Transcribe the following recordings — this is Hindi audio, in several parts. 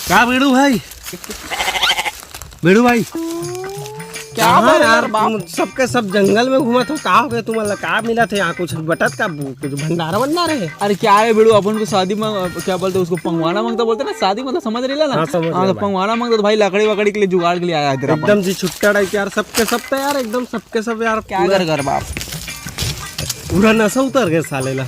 क्या बेड़ू भाई? बेड़ू भाई क्या यार तुम सबके सब जंगल में घूमत हो, कहा हो गए तुम्हारा? का मिला थे यहाँ? कुछ बटत का कुछ भंडारा वंडारा है? अरे क्या है बेड़ू, अपन को शादी में क्या बोलते हैं उसको, पंगवाना मांगता बोलते ना, शादी मतलब समझ रही ना। हाँ, समझ हाँ तो गया पंगवाना मांगता तो भाई लकड़ी वकड़ी के लिए जुगाड़ के लिए आया तेरा एकदम जी छुट्टा टाइप यार, सबके सब तैयार एकदम, सबके सब यार। क्या कर बाप, पूरा नशा उतर गया साले ला।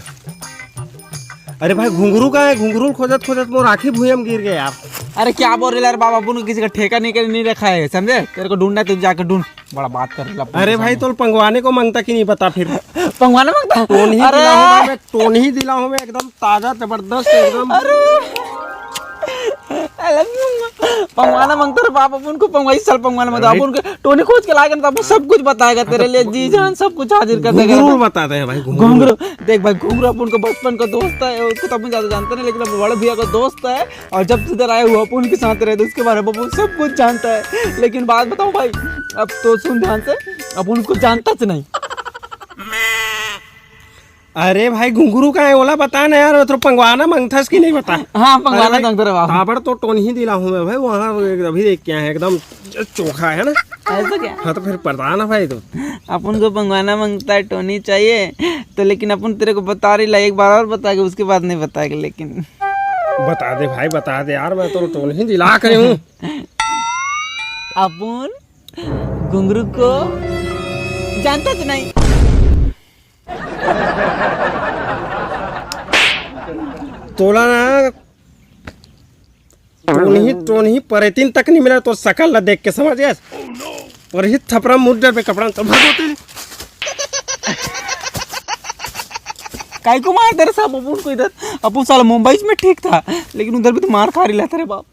अरे भाई घुंघरू का है, घुंघरू खोजत खोजत मोर आँखें भूयम गिर गए यार। अरे क्या बोल रहे यार बाबा, अपन को किसी का ठेका नहीं रखा है, समझे? तेरे को ढूंढना है तो जाकर ढूंढ, बड़ा बात कर रहा। अरे भाई तो पंगवाने को मांगता कि नहीं पता फिर? पंगवाना मांगता टोन ही दिला हूं मैं, टोन ही दिला हूं मैं, एकदम ताजा जबरदस्त एकदम। पंगवाना मांगता रे बाप, अपन को पंगवाई साल पंगवाना मांगता, अपन को टोनी खोज के लाएगा ना तो सब कुछ बताएगा तेरे लिए, जी जान सब कुछ हाजिर कर देगा। घुंघरू बताते हैं भाई, घुंघरू देख भाई, घुंघरू अपन को बचपन का दोस्त है, उसको तो अपन ज्यादा जानते नहीं, लेकिन अब बड़े भैया का दोस्त है और जब इधर आए हुआ अपन के साथ रहे तो उसके बारे में अपन सब कुछ जानता है। लेकिन बात बताओ भाई, अब तो सुन ध्यान से, अपन को जानता से नहीं। अरे भाई घुंघरू का है ओला बता ना यार, तो पंगवाना मांगथस कि नहीं बता? हाँ पंगवाना मांगता रे बाप, ताबड़ तो टोन ही दिला हूं मैं भाई, वहाँ अभी देख क्या है एकदम चोखा है ना। ऐसा क्या? हाँ तो फिर पता ना भाई, तो अपन को पंगवाना मांगता है, टोनी चाहिए तो, लेकिन अपन तेरे को बता रही ला, एक बार और बताएगा उसके बाद नहीं बताएगा। लेकिन बता दे भाई, बता दे यार, मैं तो टोन ही दिला कर हूँ। अपन घुंघरू को जानता तो नहीं। तोला ना टोन ही परेतीन तक नहीं मिला तो शकल ला देख के समझ गया, और ही थपड़ा मुद्दे पे कपड़ा तो भगोते। काय को मार दे रहे साहब अपन को इधर? अपन साला मुंबई में ठीक था, लेकिन उधर भी तो मार खा रही लाता रे बाप।